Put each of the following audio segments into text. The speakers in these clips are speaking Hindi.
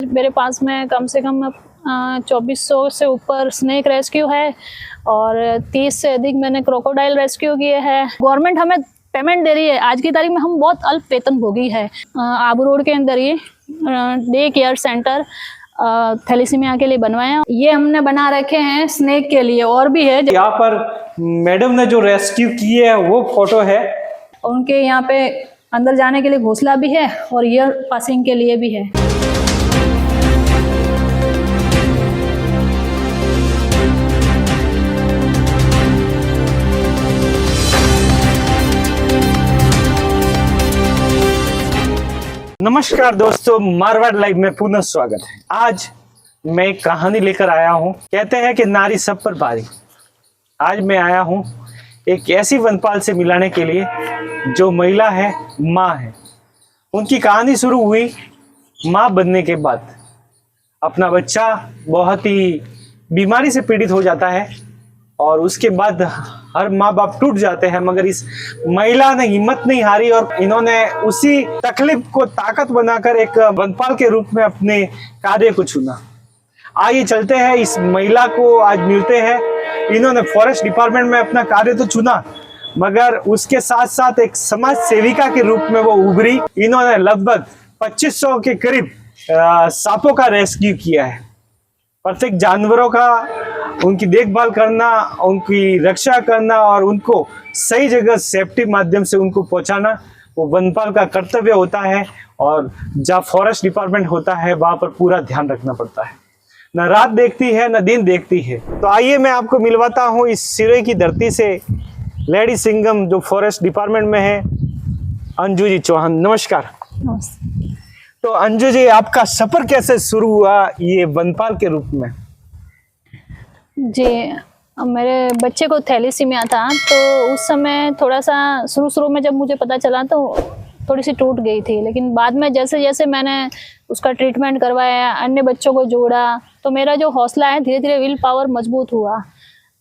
मेरे पास में कम से कम 2400 से ऊपर स्नेक रेस्क्यू है और 30 से अधिक मैंने क्रोकोडाइल रेस्क्यू किए हैं। गवर्नमेंट हमें पेमेंट दे रही है। आज की तारीख में हम बहुत अल्प वेतन भोगी है। आबू रोड के अंदर ही डे केयर सेंटर थैलेसीमिया के लिए बनवाया। ये हमने बना रखे हैं स्नेक के लिए, और भी है। यहाँ पर मैडम ने जो रेस्क्यू किए है वो फोटो है। उनके यहाँ पे अंदर जाने के लिए घोंसला भी है और ईयर पासिंग के लिए भी है। नमस्कार दोस्तों, मारवाड़ लाइव में पुनः स्वागत है। आज मैं एक कहानी लेकर आया हूँ। कहते हैं कि नारी सब पर भारी। आज मैं आया हूँ एक ऐसी वनपाल से मिलाने के लिए जो महिला है, माँ है। उनकी कहानी शुरू हुई माँ बनने के बाद। अपना बच्चा बहुत ही बीमारी से पीड़ित हो जाता है और उसके बाद हर माँ बाप टूट जाते हैं, मगर इस महिला ने हिम्मत नहीं हारी और इन्होंने उसी तकलीफ को ताकत बनाकर एक वनपाल के रूप में अपने कार्य को चुना। आइए चलते हैं, इस महिला को आज मिलते हैं। इन्होंने फॉरेस्ट डिपार्टमेंट में अपना कार्य तो चुना, मगर उसके साथ साथ एक समाज सेविका के रूप में वो उभरी। इन्होंने लगभग 2500 के करीब सांपों का रेस्क्यू किया है। प्रत्येक जानवरों का उनकी देखभाल करना, उनकी रक्षा करना और उनको सही जगह सेफ्टी माध्यम से उनको पहुंचाना वो वनपाल का कर्तव्य होता है। और जहाँ फॉरेस्ट डिपार्टमेंट होता है वहां पर पूरा ध्यान रखना पड़ता है। न रात देखती है न दिन देखती है। तो आइए मैं आपको मिलवाता हूँ इस सिरोही की धरती से लेडी सिंघम जो फॉरेस्ट डिपार्टमेंट में है, अंजू जी चौहान। नमस्कार। तो अंजू जी, आपका सफर कैसे शुरू हुआ ये वनपाल के रूप में? जी, मेरे बच्चे को थैलेसीमिया था, तो उस समय थोड़ा सा शुरू में जब मुझे पता चला तो थोड़ी सी टूट गई थी। लेकिन बाद में जैसे जैसे मैंने उसका ट्रीटमेंट करवाया, अन्य बच्चों को जोड़ा, तो मेरा जो हौसला है धीरे धीरे विल पावर मजबूत हुआ।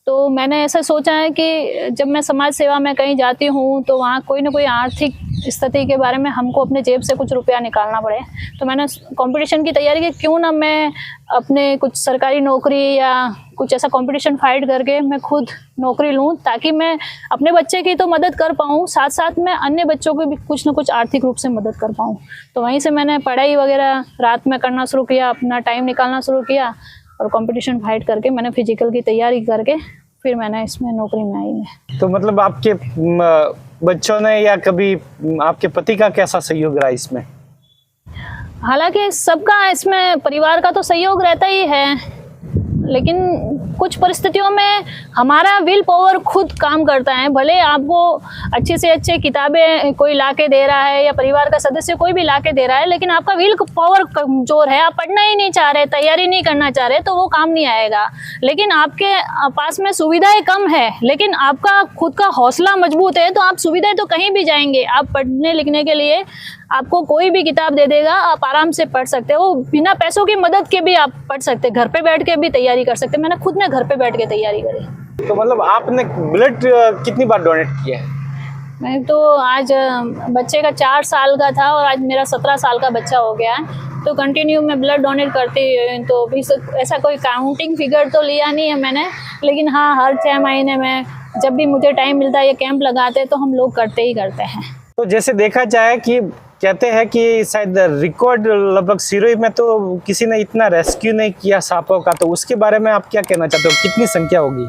तो मैंने ऐसा सोचा है कि जब मैं समाज सेवा में कहीं जाती हूँ तो वहाँ कोई ना कोई आर्थिक स्थिति के बारे में हमको अपने जेब से कुछ रुपया निकालना पड़े। तो मैंने कंपटीशन की तैयारी की, क्यों ना मैं अपने कुछ सरकारी नौकरी या कुछ ऐसा कंपटीशन फाइट करके मैं खुद नौकरी लूँ, ताकि मैं अपने बच्चे की तो मदद कर पाऊँ, साथ साथ मैं अन्य बच्चों की भी कुछ ना कुछ आर्थिक रूप से मदद कर पाऊँ। तो वहीं से मैंने पढ़ाई वगैरह रात में करना शुरू किया, अपना टाइम निकालना शुरू किया और कंपटीशन फाइट करके मैंने फिजिकल की तैयारी करके फिर मैंने इसमें नौकरी में आई मैं। तो मतलब आपके बच्चों ने या कभी आपके पति का कैसा सहयोग रहा इसमें? हालांकि सबका इसमें परिवार का तो सहयोग रहता ही है, लेकिन कुछ परिस्थितियों में हमारा विल पावर खुद काम करता है। भले आपको अच्छी से अच्छी किताबें कोई लाके दे रहा है या परिवार का सदस्य कोई भी लाके दे रहा है, लेकिन आपका विल पावर कमजोर है, आप पढ़ना ही नहीं चाह रहे, तैयारी नहीं करना चाह रहे, तो वो काम नहीं आएगा। लेकिन आपके पास में सुविधाएं कम है, लेकिन आपका खुद का हौसला मजबूत है, तो आप सुविधाएं तो कहीं भी जाएंगे। आप पढ़ने लिखने के लिए आपको कोई भी किताब दे देगा, आप आराम से पढ़ सकते हो। बिना पैसों की मदद के भी आप पढ़ सकते, घर पे बैठ के भी तैयारी कर सकते। मैंने खुद ने घर पे बैठ के तैयारी करी। तो मतलब आपने ब्लड कितनी बार डोनेट किया है? मैं तो आज बच्चे का 4 साल का था और आज मेरा 17 साल का बच्चा हो गया है, तो कंटिन्यू मैं ब्लड डोनेट करती हूँ। तो भी ऐसा कोई काउंटिंग फिगर तो लिया नहीं है मैंने, लेकिन हाँ, हर 6 महीने में जब भी मुझे टाइम मिलता है, ये कैंप लगाते तो हम लोग करते ही करते हैं। तो जैसे देखा जाए कि कहते हैं कि शायद रिकॉर्ड लगभग सिरोही में तो किसी ने इतना रेस्क्यू नहीं किया सांपों का, तो उसके बारे में आप क्या कहना चाहते हो? कितनी संख्या होगी?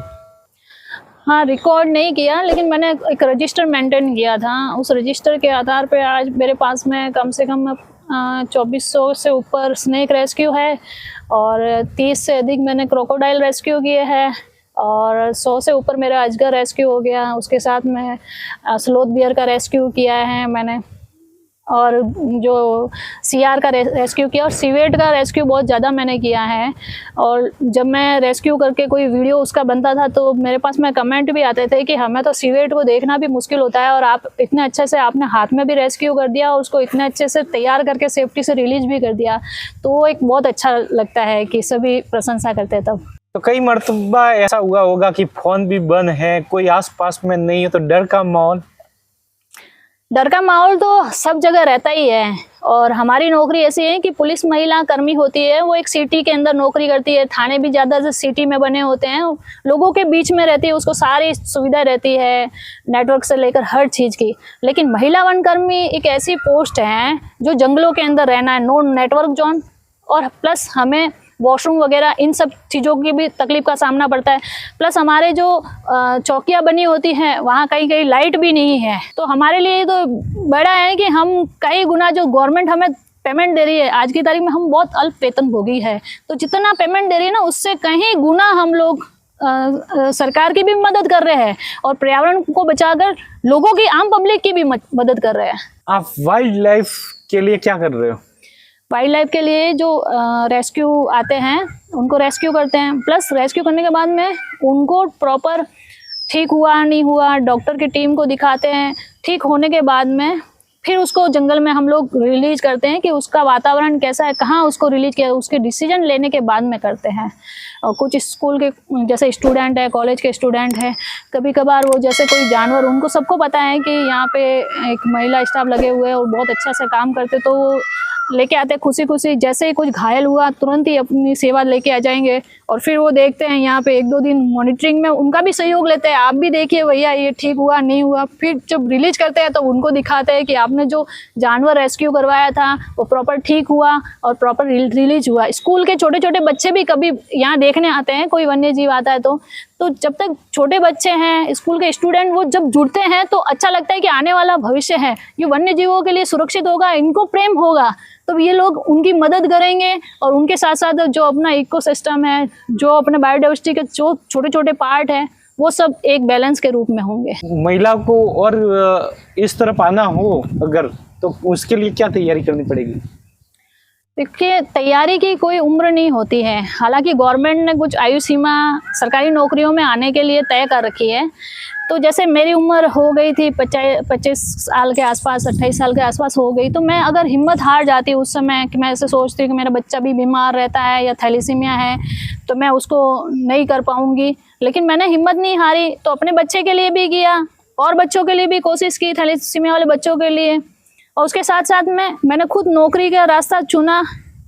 हाँ, रिकॉर्ड नहीं किया, लेकिन मैंने एक रजिस्टर मेंटेन किया था। उस रजिस्टर के आधार पे आज मेरे पास में कम से कम 2400 से ऊपर स्नेक रेस्क्यू है और 30 से अधिक मैंने क्रोकोडाइल रेस्क्यू किए हैं और 100 से ऊपर मेरा अजगर रेस्क्यू हो गया। उसके साथ में स्लोथ बियर का रेस्क्यू किया है मैंने, और जो सीआर का रेस्क्यू किया, और सीवेट का रेस्क्यू बहुत ज़्यादा मैंने किया है। और जब मैं रेस्क्यू करके कोई वीडियो उसका बनता था तो मेरे पास में कमेंट भी आते थे कि हमें तो सीवेट को देखना भी मुश्किल होता है, और आप इतने अच्छे से आपने हाथ में भी रेस्क्यू कर दिया और उसको इतने अच्छे से तैयार करके सेफ्टी से रिलीज भी कर दिया। तो वो एक बहुत अच्छा लगता है कि सभी प्रशंसा करते तब। तो कई मर्तबा ऐसा हुआ होगा कि फोन भी बंद है, कोई आसपास में नहीं है, तो डर का माहौल तो सब जगह रहता ही है। और हमारी नौकरी ऐसी है कि पुलिस महिला कर्मी होती है, वो एक सिटी के अंदर नौकरी करती है। थाने भी ज़्यादा सिटी में बने होते हैं, लोगों के बीच में रहती है, उसको सारी सुविधा रहती है, नेटवर्क से लेकर हर चीज़ की। लेकिन महिला वनकर्मी एक ऐसी पोस्ट है जो जंगलों के अंदर रहना है, नो नेटवर्क जोन, और प्लस हमें वॉशरूम वगैरह इन सब चीज़ों की भी तकलीफ का सामना पड़ता है। प्लस हमारे जो चौकियाँ बनी होती हैं वहाँ कहीं कहीं लाइट भी नहीं है। तो हमारे लिए तो बड़ा है कि हम कई गुना जो गवर्नमेंट हमें पेमेंट दे रही है, आज की तारीख में हम बहुत अल्प वेतनभोगी है, तो जितना पेमेंट दे रही है ना उससे कहीं गुना हम लोग सरकार की भी मदद कर रहे हैं और पर्यावरण को बचाकर लोगों की, आम पब्लिक की भी मदद कर रहे हैं। आप वाइल्ड लाइफ के लिए क्या कर रहे हो? वाइल्ड लाइफ के लिए जो रेस्क्यू आते हैं उनको रेस्क्यू करते हैं, प्लस रेस्क्यू करने के बाद में उनको प्रॉपर ठीक हुआ नहीं हुआ डॉक्टर की टीम को दिखाते हैं। ठीक होने के बाद में फिर उसको जंगल में हम लोग रिलीज करते हैं कि उसका वातावरण कैसा है, कहाँ उसको रिलीज किया, उसके डिसीजन लेने के बाद में करते हैं। और कुछ स्कूल के जैसे स्टूडेंट है, कॉलेज के स्टूडेंट है, कभी कभार वो जैसे कोई जानवर, उनको सबको पता है कि यहाँ पे एक महिला स्टाफ लगे हुए हैं और बहुत अच्छा से काम करते, तो वो लेके आते खुशी खुशी। जैसे ही कुछ घायल हुआ तुरंत ही अपनी सेवा लेके आ जाएंगे और फिर वो देखते हैं यहाँ पे 1-2 दिन मॉनिटरिंग में उनका भी सहयोग लेते हैं, आप भी देखिए भैया ये ठीक हुआ नहीं हुआ। फिर जब रिलीज करते हैं तो उनको दिखाते हैं कि आपने जो जानवर रेस्क्यू करवाया था वो प्रॉपर ठीक हुआ और प्रॉपर रिलीज हुआ। स्कूल के छोटे छोटे बच्चे भी कभी यहाँ देखने आते हैं, कोई वन्य जीव आता है तो जब तक छोटे बच्चे हैं, स्कूल के स्टूडेंट, वो जब जुड़ते हैं तो अच्छा लगता है कि आने वाला भविष्य है ये वन्य जीवों के लिए सुरक्षित होगा, इनको प्रेम होगा, तो ये लोग उनकी मदद करेंगे और उनके साथ साथ जो अपना इकोसिस्टम है, जो अपने बायोडाइवर्सिटी के जो छोटे छोटे पार्ट है, वो सब एक बैलेंस के रूप में होंगे। महिला को और इस तरफ आना हो अगर, तो उसके लिए क्या तैयारी करनी पड़ेगी? देखिए, तैयारी की कोई उम्र नहीं होती है। हालांकि गवर्नमेंट ने कुछ आयु सीमा सरकारी नौकरियों में आने के लिए तय कर रखी है। तो जैसे मेरी उम्र हो गई थी 25 साल के आसपास, 28 साल के आसपास हो गई, तो मैं अगर हिम्मत हार जाती उस समय कि मैं ऐसे सोचती कि मेरा बच्चा भी बीमार रहता है या थैलेसीमिया है तो मैं उसको नहीं कर पाऊँगी, लेकिन मैंने हिम्मत नहीं हारी, तो अपने बच्चे के लिए भी किया और बच्चों के लिए भी कोशिश की, थैलेसीमिया वाले बच्चों के लिए। और उसके साथ साथ मैंने खुद नौकरी का रास्ता चुना।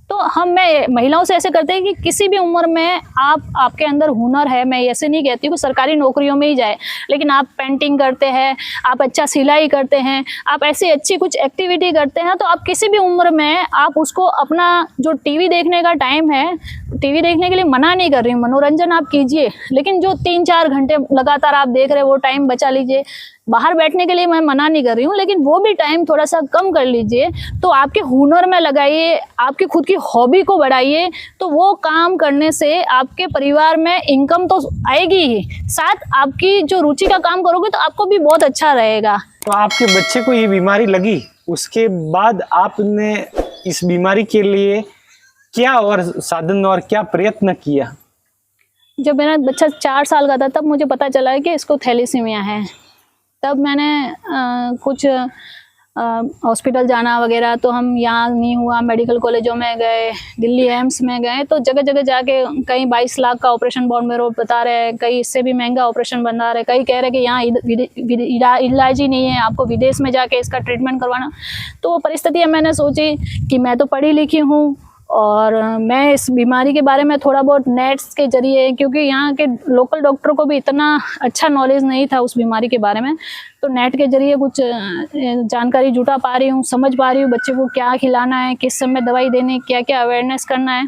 तो मैं महिलाओं से ऐसे करते हैं कि किसी भी उम्र में आपके अंदर हुनर है, मैं ऐसे नहीं कहती हूँ कि सरकारी नौकरियों में ही जाए, लेकिन आप पेंटिंग करते हैं, आप अच्छा सिलाई करते हैं, आप ऐसी अच्छी कुछ एक्टिविटी करते हैं, तो आप किसी भी उम्र में आप उसको अपना जो टीवी देखने का टाइम है, टीवी देखने के लिए मना नहीं कर रही हूँ, मनोरंजन आप कीजिए, लेकिन जो 3-4 घंटे लगातार आप देख रहे हैं वो टाइम बचा लीजिए। बाहर बैठने के लिए मैं मना नहीं कर रही हूँ, लेकिन वो भी टाइम थोड़ा सा कम कर लीजिए। तो आपके हुनर में लगाइए, आपकी खुद की हॉबी को बढ़ाइए, तो वो काम करने से आपके परिवार में इनकम तो आएगी ही, साथ आपकी जो रुचि का काम करोगे तो आपको भी बहुत अच्छा रहेगा। तो आपके बच्चे को ये बीमारी लगी, उसके बाद आपने इस बीमारी के लिए क्या और साधन और क्या प्रयत्न किया? जब मेरा बच्चा 4 साल का था तब मुझे पता चला कि इसको थैलेसीमिया है। तब मैंने कुछ हॉस्पिटल जाना वगैरह, तो हम यहाँ नहीं हुआ, मेडिकल कॉलेजों में गए, दिल्ली एम्स में गए, तो जगह जगह जाके कहीं 22 लाख का ऑपरेशन बॉम्बे रोड बता रहे हैं, कहीं इससे भी महंगा ऑपरेशन बता रहे हैं, कहीं कह रहे हैं कि यहाँ इलाज ही नहीं है, आपको विदेश में जाके इसका ट्रीटमेंट करवाना। तो वो परिस्थितियाँ मैंने सोची कि मैं तो पढ़ी लिखी हूँ और मैं इस बीमारी के बारे में थोड़ा बहुत नेट्स के जरिए, क्योंकि यहाँ के लोकल डॉक्टरों को भी इतना अच्छा नॉलेज नहीं था उस बीमारी के बारे में, तो नेट के जरिए कुछ जानकारी जुटा पा रही हूँ, समझ पा रही हूँ बच्चे को क्या खिलाना है, किस समय दवाई देनी, क्या क्या अवेयरनेस करना है।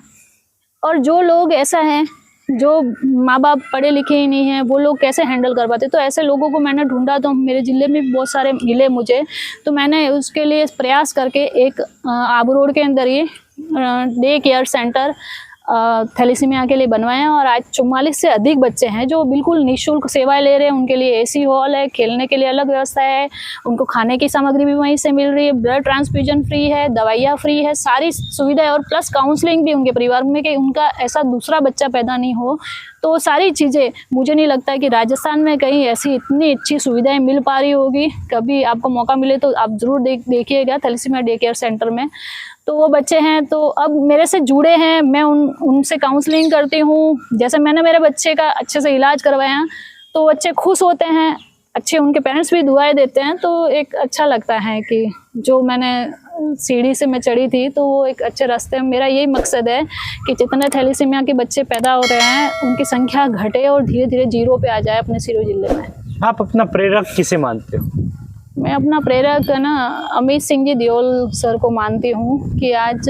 और जो लोग ऐसा हैं जो माँ बाप पढ़े लिखे ही नहीं हैं, वो लोग कैसे हैंडल कर पाते, तो ऐसे लोगों को मैंने ढूंढा, तो मेरे ज़िले में भी बहुत सारे मिले मुझे, तो मैंने उसके लिए प्रयास करके एक आबू रोड के अंदर ही डे केयर सेंटर थैलेसीमिया के लिए बनवाया, और आज 44 से अधिक बच्चे हैं जो बिल्कुल निःशुल्क सेवाएं ले रहे हैं। उनके लिए एसी हॉल है, खेलने के लिए अलग व्यवस्था है, उनको खाने की सामग्री भी वहीं से मिल रही है, ब्लड ट्रांसफ्यूजन फ्री है, दवाइयाँ फ्री है, सारी सुविधाएं, और प्लस काउंसलिंग भी उनके परिवार में कि उनका ऐसा दूसरा बच्चा पैदा नहीं हो। तो सारी चीज़ें, मुझे नहीं लगता कि राजस्थान में कहीं ऐसी इतनी अच्छी सुविधाएं मिल पा रही होगी। कभी आपको मौका मिले तो आप ज़रूर देखिएगा थैलेसीमिया डे केयर सेंटर में। तो वो बच्चे हैं तो अब मेरे से जुड़े हैं, मैं उनसे काउंसलिंग करती हूँ। जैसे मैंने मेरे बच्चे का अच्छे से इलाज करवाया तो बच्चे खुश होते हैं, अच्छे उनके पेरेंट्स भी दुआएं देते हैं, तो एक अच्छा लगता है कि जो मैंने सीढ़ी से मैं चढ़ी थी, तो वो एक अच्छे रास्ते में। मेरा यही मकसद है कि जितने थैलीसीमिया के बच्चे पैदा हो रहे हैं उनकी संख्या घटे और धीरे धीरे जीरो पे आ जाए अपने सिरोही जिले में। आप अपना प्रेरक किसे मानते हो? मैं अपना प्रेरक है ना अमित सिंह जी दियोल सर को मानती हूँ कि आज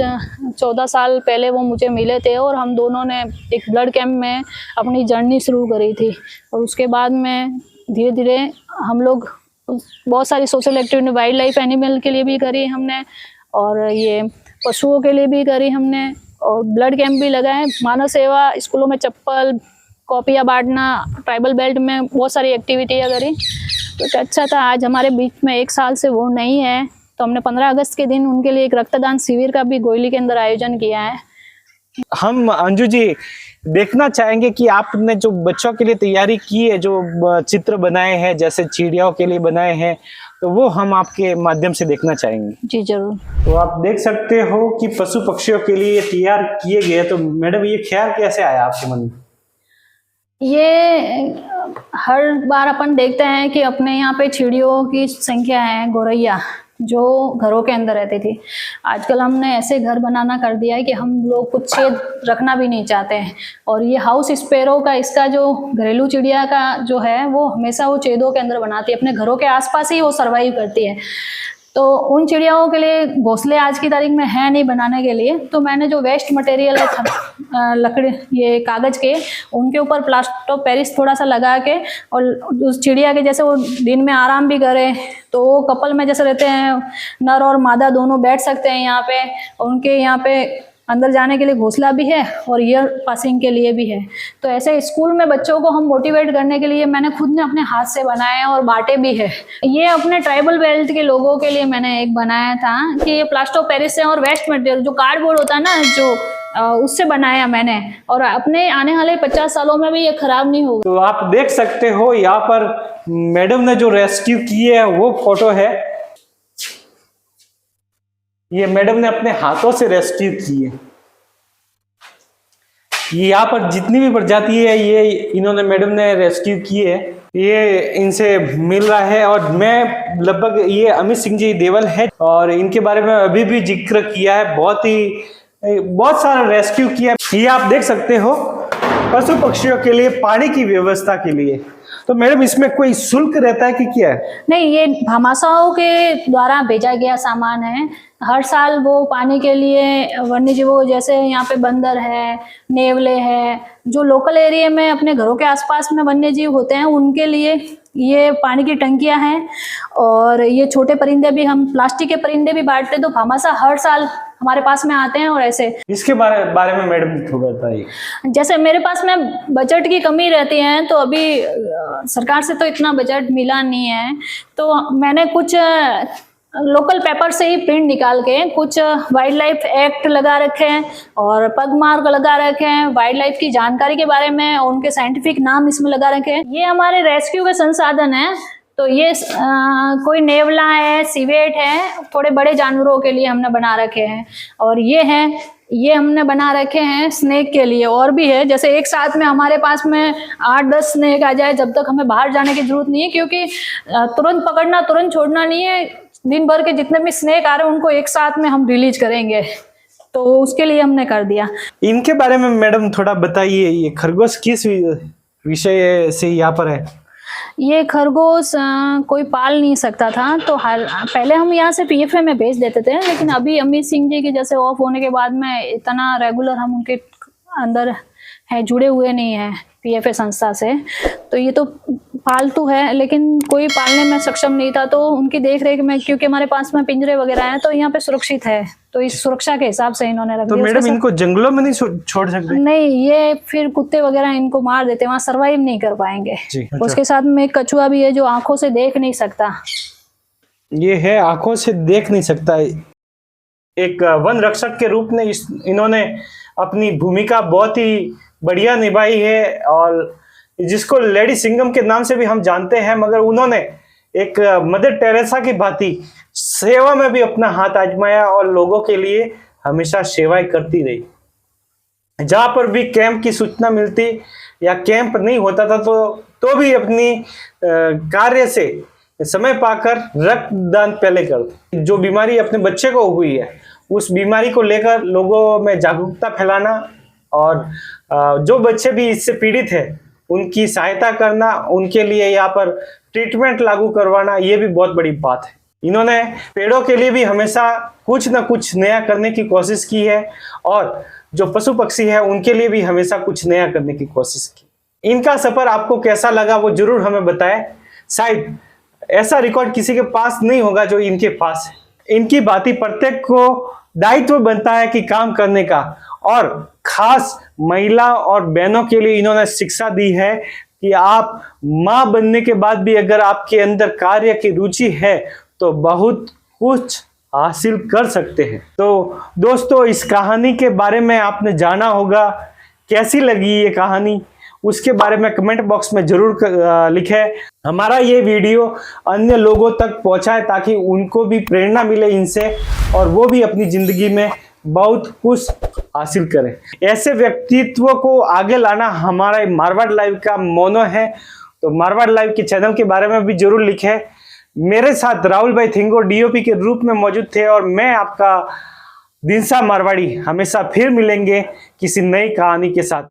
14 साल पहले वो मुझे मिले थे और हम दोनों ने एक ब्लड कैंप में अपनी जर्नी शुरू करी थी। और उसके बाद में धीरे धीरे हम लोग बहुत सारी social activity wild life animal के लिए भी करी हमने, और ये पशुओं के लिए भी करी हमने, और ब्लड कैंप भी लगाए, मानव सेवा, स्कूलों में चप्पल कॉपियाँ बांटना, ट्राइबल बेल्ट में बहुत सारी एक्टिविटियाँ करी। तो अच्छा था, आज हमारे बीच में 1 साल से वो नहीं है, तो हमने 15 अगस्त के दिन उनके लिए एक रक्तदान शिविर का भी गोयली के अंदर आयोजन किया है। हम अंजू जी देखना चाहेंगे कि आपने जो बच्चों के लिए तैयारी की है, जो चित्र बनाए हैं जैसे चिड़ियाओं के लिए बनाए हैं, तो वो हम आपके माध्यम से देखना चाहेंगे। जी जरूर। तो आप देख सकते हो कि पशु पक्षियों के लिए तैयार किए गए। तो मैडम ये ख्याल कैसे आया आपके मन में? ये हर बार अपन देखते हैं कि अपने यहाँ पे चिड़ियों की संख्या है, गौरैया जो घरों के अंदर रहती थी। आजकल हमने ऐसे घर बनाना कर दिया है कि हम लोग कुछ छेद रखना भी नहीं चाहते हैं। और ये हाउस स्पैरो का, इसका जो घरेलू चिड़िया का जो है, वो हमेशा वो छेदों के अंदर बनाती है, अपने घरों के आसपास ही वो सर्वाइव करती है। तो उन चिड़ियाओं के लिए घोंसले आज की तारीख में है नहीं बनाने के लिए, तो मैंने जो वेस्ट मटेरियल है लकड़ी, ये कागज़ के, उनके ऊपर प्लास्टर ऑफ पेरिस थोड़ा सा लगा के, और उस चिड़िया के जैसे वो दिन में आराम भी करे, तो वो कपल में जैसे रहते हैं, नर और मादा दोनों बैठ सकते हैं यहाँ पे। उनके यहाँ पे अंदर जाने के लिए घोंसला भी है और ईयर पासिंग के लिए भी है। तो ऐसे स्कूल में बच्चों को हम मोटिवेट करने के लिए मैंने खुद ने अपने हाथ से बनाए और बांटे भी है। ये अपने ट्राइबल बेल्ट के लोगों के लिए मैंने एक बनाया था कि ये प्लास्टर ऑफ पेरिस से और वेस्ट मटेरियल जो कार्डबोर्ड होता है ना, जो उससे बनाया मैंने, और अपने आने वाले 50 सालों में भी ये खराब नहीं होगा। तो आप देख सकते हो यहाँ पर मैडम ने जो रेस्क्यू की है वो फोटो है। ये मैडम ने अपने हाथों से रेस्क्यू की है। ये यहाँ पर जितनी भी प्रजाति है ये इन्होंने मैडम ने रेस्क्यू की है। ये इनसे मिल रहा है, और मैं लगभग, ये अमित सिंह जी देवल है और इनके बारे में अभी भी जिक्र किया है, बहुत सारा रेस्क्यू किया। ये आप देख सकते हो पशु पक्षियों के लिए पानी की व्यवस्था के लिए। तो मैडम इसमें कोई शुल्क रहता है कि क्या है? नहीं, ये भामाशाहों के द्वारा भेजा गया सामान है। हर साल वो पानी के लिए वन्य जीवों, जैसे यहाँ पे बंदर है, नेवले है, जो लोकल एरिया में अपने घरों के आसपास में वन्य जीव होते हैं, उनके लिए ये पानी की टंकियां हैं। और ये छोटे परिंदे भी, हम प्लास्टिक के परिंदे भी बांटते, तो भामाशाह हर साल हमारे पास में आते हैं। और ऐसे इसके बारे में मैडम थोड़ा बताइए। जैसे मेरे पास में बजट की कमी रहती है, तो अभी सरकार से तो इतना बजट मिला नहीं है, तो मैंने कुछ लोकल पेपर से ही प्रिंट निकाल के कुछ वाइल्ड लाइफ एक्ट लगा रखे हैं और पग मार्क लगा रखे हैं, वाइल्ड लाइफ की जानकारी के बारे में, और उनके साइंटिफिक नाम इसमें लगा रखे हैं। ये हमारे रेस्क्यू के संसाधन है। तो ये कोई नेवला है, सिवेट है, थोड़े बड़े जानवरों के लिए हमने बना रखे हैं। और ये हमने बना रखे हैं स्नेक के लिए। और भी है, जैसे एक साथ में हमारे पास में 8-10 स्नेक आ जाए, जब तक हमें बाहर जाने की जरूरत नहीं है, क्योंकि तुरंत पकड़ना तुरंत छोड़ना नहीं है। दिन भर के जितने भी स्नेक आ रहे हैं उनको एक साथ में हम रिलीज करेंगे, तो उसके लिए हमने कर दिया। इनके बारे में मैडम थोड़ा बताइए। ये खरगोश किस विषय से यहाँ पर है? ये खरगोश कोई पाल नहीं सकता था, तो पहले हम यहाँ से पीएफए में भेज देते थे, लेकिन अभी अमित सिंह जी के जैसे ऑफ होने के बाद में इतना रेगुलर हम उनके अंदर है, जुड़े हुए नहीं है पीएफए संस्था से, तो ये तो पालतू है, लेकिन कोई पालने में सक्षम नहीं था। तो उनकी देख रेख में, क्योंकि हमारे पास में पिंजरे वगैरह हैं, तो यहाँ पे सुरक्षित है, तो इस सुरक्षा के हिसाब से इन्होंने रख दिया। तो मैडम इनको जंगलों में नहीं छोड़ सकते? नहीं, ये फिर कुत्ते वगैरह इनको मार देते, वहाँ सर्वाइव नहीं कर पाएंगे। अच्छा। उसके साथ में एक कछुआ भी है जो आंखों से देख नहीं सकता। ये है, आंखों से देख नहीं सकता। एक वन रक्षक के रूप में इन्होंने अपनी भूमिका बहुत ही बढ़िया निभाई है, और जिसको लेडी सिंघम के नाम से भी हम जानते हैं, मगर उन्होंने एक मदर टेरेसा की भांति सेवा में भी अपना हाथ आजमाया और लोगों के लिए हमेशा सेवाएं करती रही। जहां पर भी कैंप की सूचना मिलती या कैंप नहीं होता था, तो भी अपनी कार्य से समय पाकर रक्तदान पहले कर दो। जो बीमारी अपने बच्चे को हुई है उस बीमारी को लेकर लोगों में जागरूकता फैलाना और जो बच्चे भी इससे पीड़ित है उनकी सहायता करना, उनके लिए यहाँ पर ट्रीटमेंट लागू करवाना, ये भी बहुत बड़ी बात है। इन्होंने पेड़ों के लिए भी हमेशा कुछ न कुछ नया करने की कोशिश की है और जो पशु पक्षी है उनके लिए भी हमेशा कुछ नया करने की कोशिश की। इनका सफर आपको कैसा लगा वो जरूर हमें बताएं। शायद ऐसा रिकॉर्ड किसी के पास नहीं होगा जो इनके पास है। इनकी भांति प्रत्येक को दायित्व बनता है कि काम करने का, और खास महिला और बहनों के लिए इन्होंने शिक्षा दी है कि आप मां बनने के बाद भी अगर आपके अंदर कार्य की रुचि है तो बहुत कुछ हासिल कर सकते हैं। तो दोस्तों, इस कहानी के बारे में आपने जाना होगा, कैसी लगी ये कहानी उसके बारे में कमेंट बॉक्स में जरूर लिखें। हमारा ये वीडियो अन्य लोगों तक पहुंचाए ताकि उनको भी प्रेरणा मिले इनसे और वो भी अपनी जिंदगी में बहुत कुछ हासिल करें। ऐसे व्यक्तित्व को आगे लाना हमारा मारवाड़ लाइव का मोनो है। तो मारवाड़ लाइव के चैनल के बारे में भी जरूर लिखें। मेरे साथ राहुल भाई थिंगो डीओपी के रूप में मौजूद थे और मैं आपका दिनसा मारवाड़ी। हमेशा फिर मिलेंगे किसी नई कहानी के साथ।